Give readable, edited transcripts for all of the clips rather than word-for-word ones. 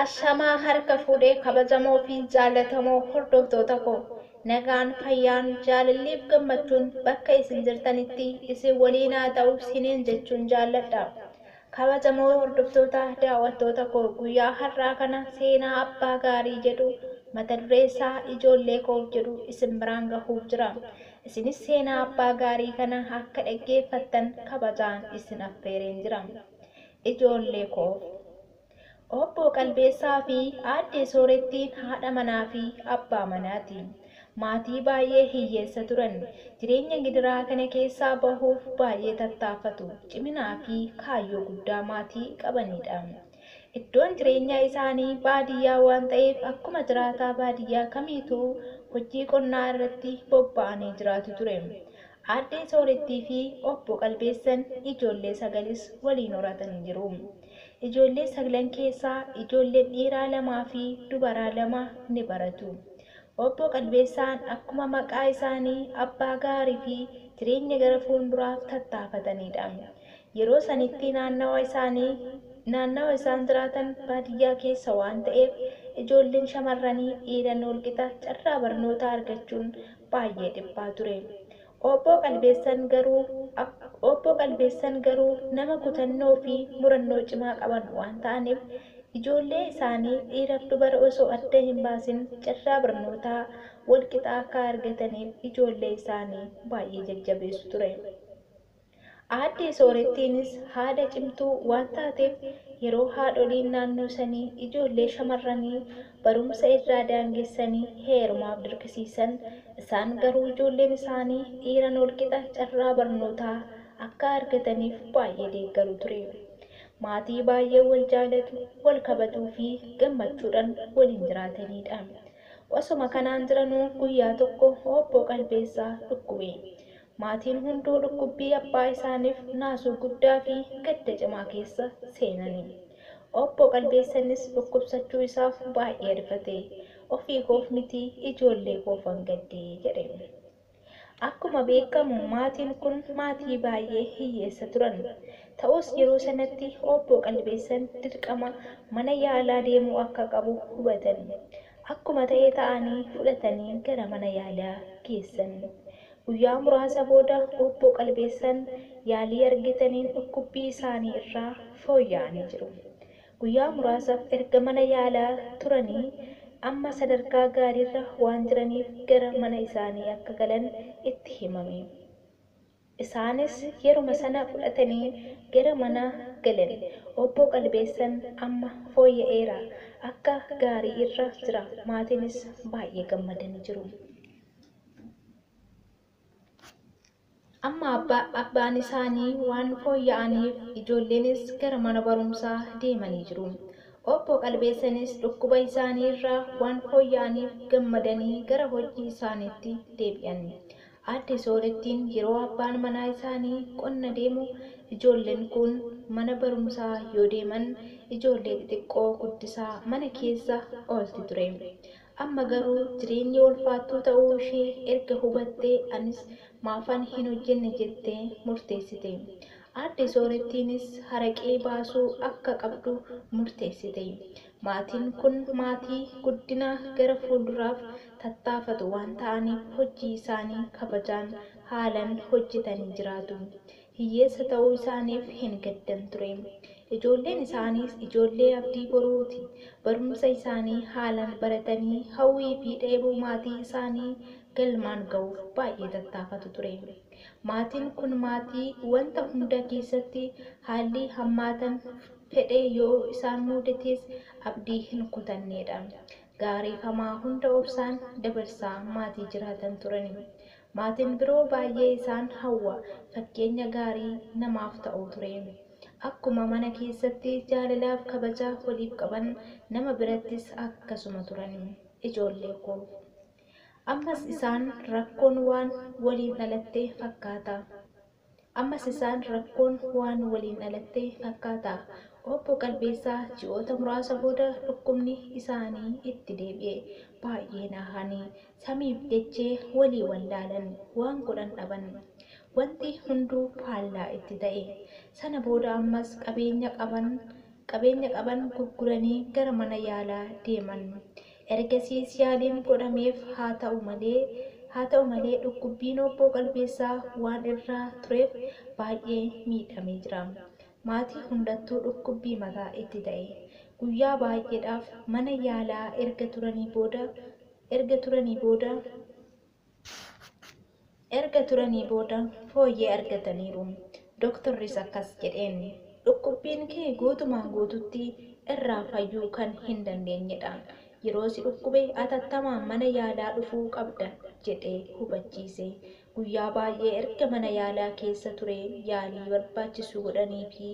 Ashamaa harka fuudhee kabajamoo fi jaallatamoo hordoftoota koo nagaan fayyaan jaalalliif gammachuun bakka isin jirtanitti isin waliin haa ta'u isiniin jechuun jaalladha. Kabajamoo hordoftoota daawwattoota koo guyyaa har'aa kana seenaa abbaa gaarii jedhu mata duree isaa ijoollee koo jedhu isin biraan gahuuf jira. Isinis seenaa abbaa gaarii kana akka dhaggeeffattan kabajaan isin affeereen jira. Ijoollee koo Obbo Qalbeessaa fi aadde Soorettiin haadha manaa fi abbaa manaati. Maatii baay'ee hiyyeessa turan. Jireenya gidiraa kana keessaa bahuuf baay'ee tattaafatu. Ciminaa fi kaayyoo guddaa maatii qabanidha. Iddoon jireenya isaanii baadiyyaa waan ta'eef akkuma jiraataa baadiyyaa kamiituu hojii qonnaa irratti bobba'anii jiraatu ture. Aadde Soorettii fi obbo Qalbeessan ijoollee sagalis waliin horatanii jiru. Ijoollee sagalan keessaa ijoolleen dhiiraa lamaa fi dubaraa lama ni baratu. Obbo Qalbeessaan akkuma maqaa isaanii abbaa gaarii fi jireenya gara fuulduraaf tattaafatanidha. Yeroo sanitti naannawa isaan jiraatan baadiyyaa keessa waan ta'eef ijoolleen shamarranii dhiiran walqixa carraa barnootaa argachuun baay'ee dhiphaa ture. Obbo Qalbeessan garuu nama kutannoo fi murannoo cimaa qaban waan ta'aniif ijoollee isaanii dhiiraaf dubara osoo adda hin baasin carraa barnootaa walqixa akka argataniif ijoollee isaanii baay'ee jajjabeessu ture. Aadde Soorettiinis haadha cimtuu waan taateef yeroo haadholiin naannoo sanii ijoollee shamarranii barumsa irraa daangessanii heerumaaf dirqisiisan isaan garuu ijoolleen isaanii dhiiran walqixa carraa barnootaa akka argataniif baay'ee deeggaru ture. Maatii baay'ee wal jaalatu, wal kabajuu fi gammachuudhaan waliin jiraatanidha. Osuma kanaan jiranuu guyyaa tokko obbo Qalbeessaa dhukkube. Maatiin hunduu dhukkubbii abbaa isaaniif naasuu guddaa fi gadda cimaa keessa seenani. Obbo Qalbeessanis dhukkubsachuu isaaf baay'ee rifate. Ofii koof miti ijoollee koofan gaddee jedhe. Akkuma beekamu maatiin kun maatii baay'ee hiyyeessa turan. Ta'us yeroo sanatti obbo Qalbeessan dirqama mana yaalaa deemuu akka qabu hubatan. Akkuma ta'ee ta'anii fudhatanii gara mana yaalaa geessan. Guyyaa muraasa booda obbo Qalbeessan yaalii argataniin dhukkubbii isaanii irraa fooyya'anii jiru. Guyyaa muraasaaf erga mana yaalaa turanii amma sadarkaa gaariirra waan jiraniif gara mana isaanii akka galan itti himame. Isaanis yeruma sana fudhatanii gara mana galan. Obbo Qalbeessan amma fooyya'eera, akka gaarii irra jira. Maatiinis baay'ee gammadanii jiru. Amma abbaan isaanii waan fooyya'aniif ijoolleenis gara mana barumsaa deemanii jiru. Obbo Qalbeessanis dhukkuba isaanii irraa waan fooyya'aniif gammadanii gara hojii isaaniitti deebi'an. Aadde Soorettiin yeroo abbaan manaa isaanii qonna deemu ijoolleen kun mana barumsaa yoo deeman ijoollee xixiqqoo guddisaa mana keessa oolti ture. Amma garuu jireenyi ulfaattuu ta'uu ishee erga hubattee anis maafan hin hojjenne jettee murteessite. Aadde Soorettiinis haraqee baasuu akka qabdu murteessite. Maatiin kun maatii guddina gara fuulduraaf tattaafatu waan ta'aniif hojii isaanii kabajaan haalaan hojjetanii jiraatu. Hiyyeessa ta'uu isaaniif hin gaddan ture. Ijoolleen isaaniis ijoollee abdii boruuti. Barumsa isaanii haalaan baratanii hawwii fi dheebuu maatii isaanii galmaan ga'uuf baay'ee tattaafatu ture. Maatiin kun maatii wanta hunda keessatti haalli hammaatan fedhee yoo isaan mudates abdii hin kutannedha. Gaarii hamaa hunda obsaan dabarsaa maatii jiraatan turani. Maatiin biroo baay'ee isaan hawwa fakkeenya gaarii namaaf ta'uu ture. Akkuma mana keessatti jaalalaaf kabajaa waliif qaban nama birattis akkasuma turan. Ijoollee koo ammas isaan rakkoon waan waliin dhalatte fakkaata. Obbo Qalbeessaa ji'oota muraasa booda dhukkubni isaanii itti deebi'e. Baay'ee naahanii samiif dachee walii wallaalan waan godhan dhaban. Wanti hunduu faallaa itti ta'e. Sana booda ammas qabeenya qaban qabeenya qaban gurguranii gara mana yaalaa deeman. Ergasiis yaaliin godhameef haa ta'u malee dhukkubbiin obbo Qalbeessaa waan irraa tureef baay'ee miidhamee jira. Maatii hundattuu dhukkubbii mataa itti ta'e. Guyyaa baay'eedhaaf mana yaalaa erga turanii booda fooyyee argataniiru. Dooktarris akkas jedheen, dhukkubbiin kee guutumaan guututti irraa fayyuu kan hin dandeenyedha. Yeroo si dhukkube atattamaan mana yaalaa dhufuu qabda jedhee hubachiise. Guyyaa baay'ee erga mana yaalaa keessa ture yaalii barbaachisu godhanii fi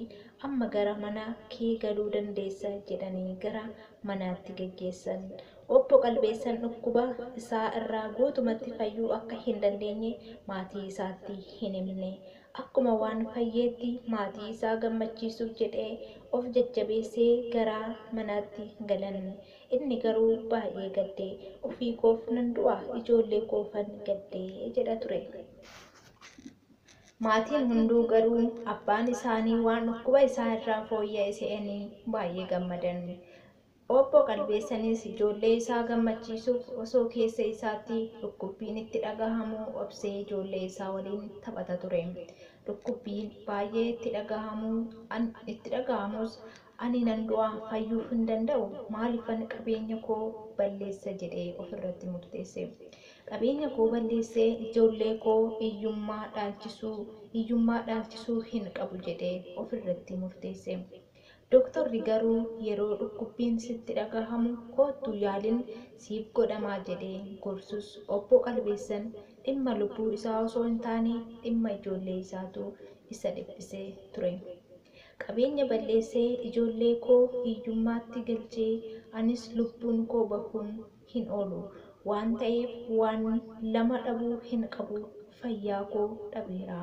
amma gara mana kee galuu dandeessa jedhanii gara manaatti geggeessan. Obbo Qalbeessaan dhukkuba isaa irraa guutumatti fayyuu akka hin dandeenye maatii isaatti hin himne. Akkuma waan fayyeetti maatii isaa gammachiisuuf jedhee of jajjabeessee gara manaatti galan. Inni garuu baay'ee gaddee, ofii koof nan du'a, ijoollee koofan gaddee jedha ture. Maatiin hunduu garuu abbaan isaanii waan dhukkuba isaa irraa fooyya'e se'anii baay'ee gammadan. Obbo Qalbeessaanis ijoollee isaa gammachiisuuf osoo keessa isaatti dhukkubbiin itti dhagahamuu obsee ijoollee isaa waliin taphata ture. Dhukkubbiin baay'ee itti dhagahamus ani nan du'a, fayyuu hin danda'u, maaliifan qabeenya koo balleessa jedhee ofirratti murteesse. Qabeenya koo balleessee ijoollee koo hiyyummaa dhaalchisuu hin qabu jedhee ofirratti murteesse. Dooktarri garuu yeroo dhukkubbiin sitti dhagahamu kootu yaaliin siif godhamaa jedhee gorsus obbo Qalbeessaan dhimma lubbuu isaa osoo hin taane dhimma ijoollee isaatu isa dhiphisee ture. Qabeenya balleessee ijoollee koo hiyyummaatti galchee anis lubbuun koo bahuun hin oolu waan ta'eef waan lama dhabuu hin qabu, fayyaa koo dhabeera.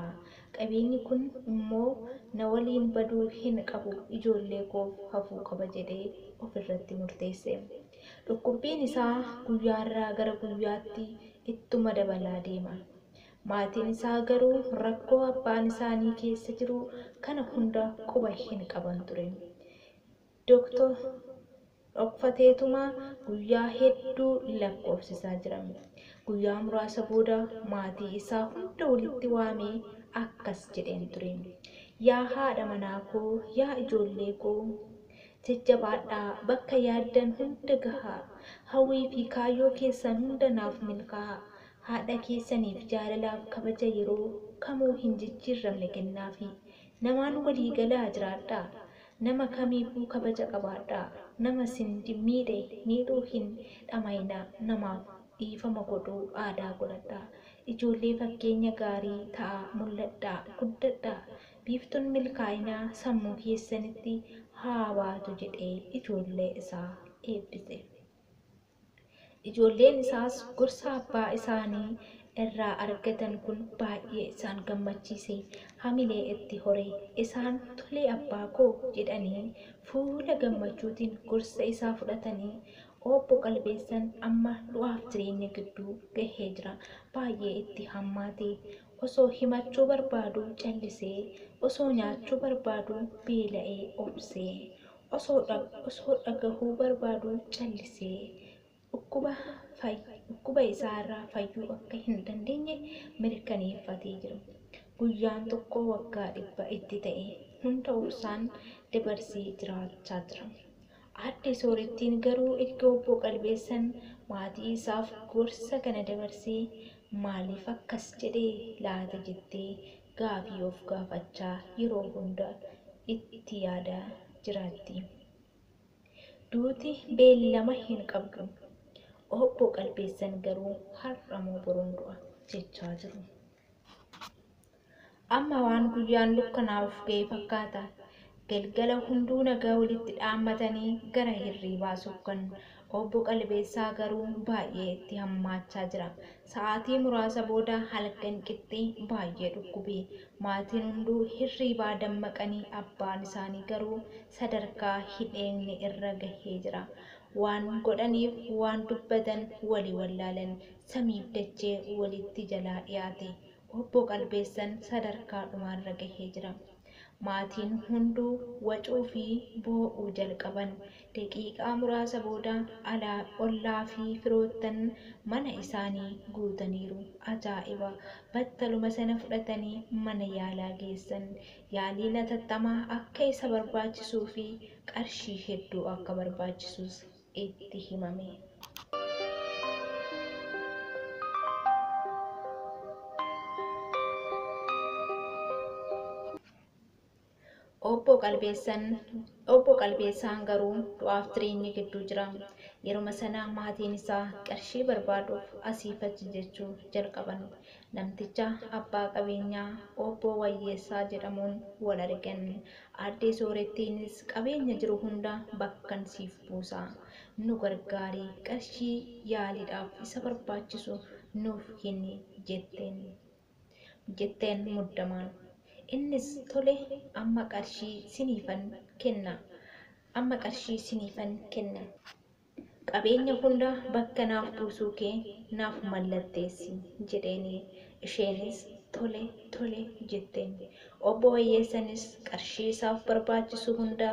Qabeenyi kun immoo na waliin baduu hin qabu, ijoollee koof hafuu qaba jedhee ofirratti murteesse. Dhukkubbiin isaa guyyaarraa gara guyyaatti ittuma dabalaa deema. Maatiin isaa garuu rakkoo abbaan isaanii keessa jiru kana hunda quba hin qaban ture. Dhokfateetuma guyyaa hedduu lakkoofsisaa jira. Guyyaa muraasa booda maatii isaa hunda walitti waamee akkas jedheen ture. Yaa haadha manaa koo, yaa ijoollee koo, jajjabaadhaa, bakka yaaddan hunda gahaa, hawwii fi kaayyoo keessan hunda naaf milkaa'aa. Haadha keessaniif jaalalaaf kabaja yeroo kamuu hin jijjiiramne kennaafi. Namaan walii galaa jiraadhaa. Nama kamiifuu kabaja qabaadhaa. Nama sin miidhuu hin dhamayinaa. Namaaf dhiifama godhuu aadaa godhadhaa. Ijoollee fakkeenya gaarii ta'aa, mul'adhaa, guddadhaa. Biiftuun milkaa'inaa sammuu keessanitti haa baatu jedhee ijoollee isaa eebbise. Ijoolleen isaas gorsa abbaa isaanii irraa argatan kun baay'ee isaan gammachiise. Hamilee itti hore. Isaan tolee abbaa koo jedhanii fuula gammachuutiin gorsa isaa fudhatanii obbo Qalbeessaan amma du'aaf jireenya gidduu gahee jira. Baay'ee itti hammaate. Osoo himachuu barbaadu callisee, osoo nyaachuu barbaadu beela'ee obsee, osoo dhagahuu barbaadu callisee dhukkuba isaa irraa fayyuu akka hin dandeenye mirkaneeffatee jira. Guyyaan tokko waggaa 100 itti ta'e hunda obsaan dabarsee jiraachaa jira. Aadde Soorettiin garuu erga obbo Qalbeessaan maatii isaaf gorsa kana dabarsee maaliif akkas jedhee laata jettee gaafii of gaafachaa yeroo hunda itti yaadaa jiraatti. Duuti beellama hin qabdu. Obbo Qalbeessaan garuu har'a moo boruun du'a jechaa jiru. Amma waan guyyaan dukkanaa'uuf ga'e fakkaata. Galgala hunduu nagaa walitti dhaammatanii gara hirriibaa sokkan. Obbo Qalbeessaa garuu baay'ee itti hammaachaa jira. Sa'aatii muraasa booda halkan qixxee baay'ee dhukkubee. Maatiin hunduu hirriibaa dammaqanii abbaan isaanii garuu sadarkaa hin eegne irra gahee jira. Waan godhaniif waan dubbatan walii wallaalan. Samiif dachee walitti jalaa dhiyaate. Obbo Qalbeessaan sadarkaa dhumaarra gahee jira. Maatiin hunduu wacuu fi boo'uu jalqaban. Daqiiqaa muraasa booda ollaa fi firoottan mana isaanii guutaniiru. Ajaa'iba! Battaluma sana fudhatanii mana yaalaa geessan. Yaaliin hatattamaa akka isa barbaachisuu fi qarshii hedduu akka barbaachisus itti himame. Obbo Qalbeessaan garuu du'aaf jireenya gidduu jira. Yeruma sana maatiin isaa qarshii barbaaduuf asiif achi jechuu jalqaban. Namticha abbaa qabeenyaa obbo Wayyeessaa jedhamuun wal argan. Aadde Soorettiinis qabeenya jiru hunda bakkan siif buusa. Nu gargaarii qarshii yaaliidhaaf isa barbaachisu nuuf kenni jetteen muddamaan. Innis tole amma qarshii siniifan kenna. Qabeenya hunda bakka naaf buusuu kee naaf mallatteessi jedheeni. Isheenis tole jetteen. Obbo Wayyeessanis qarshii isaaf barbaachisu hunda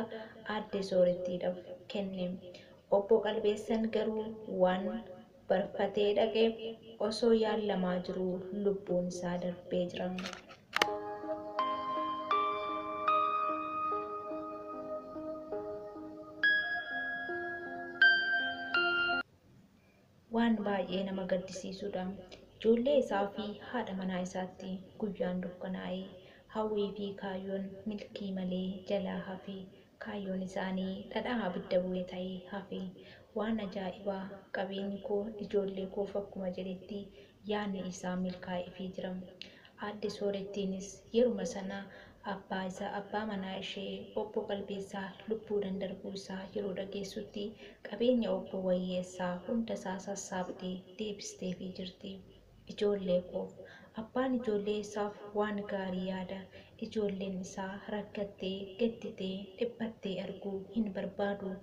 aadde Soorettiidhaaf kenne. Obbo Qalbeessaan garuu waan barfatee dhaqeef osoo yaalamaa jiruu lubbuun isaa darbee jira. Waan baay'ee nama gaddisiisudha. Ijoollee isaa fi haadha manaa isaatti guyyaan dukkanaa'ee hawwii fi kaayyoon milkii malee jalaa hafe. Kaayyoon isaanii dhadhaa abidda bu'ee ta'ee hafe. Waan ajaa'ibaa! Qabeenyi koo ijoollee koof akkuma jedhetti yaadni isaa milkaa'eefii jira. Aadde Soorettiinis yeruma sana abbaa manaa ishee obbo Qalbeessaa lubbuudhaan darbuu isaa yeroo dhageessutti qabeenya obbo Wayyeessaa hunda isaa sassaabdee deebisteefii jirti. Ijoollee koof abbaan ijoollee isaaf waan gaarii yaada. Ijoolleen isaa rakkattee gadditee dhiphattee arguu hin barbaadu.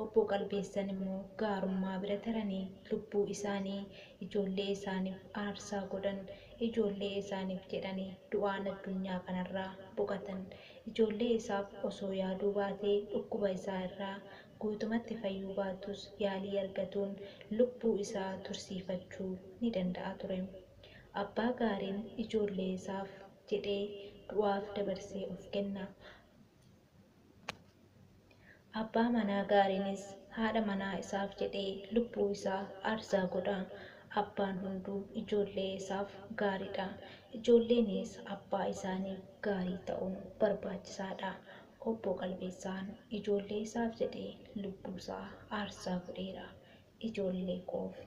Obbo Qalbeessaan immoo gaarummaa bira taranii lubbuu isaanii ijoollee isaaniif aarsaa godhan. Ijoollee isaaniif jedhanii du'aan addunyaa kanarraa boqotan. Ijoollee isaaf osoo yaaduu baatee dhukkuba isaa irraa guutumatti fayyuu baatus yaalii argatuun lubbuu isaa tursiifachuu ni danda'a ture. Abbaa gaariin ijoollee isaaf jedhee du'aaf dabarsee of kenna. Abbaa manaa gaariinis haadha manaa isaaf jedhee lubbuu isaa aarsaa godha. Abbaan hunduu ijoollee isaaf gaariidha. Ijoolleenis abbaa isaaniif gaarii ta'uun barbaachisaadha. Obbo Qalbeessaan ijoollee isaaf jedhee lubbuu isaa aarsaa godheera. Ijoollee koof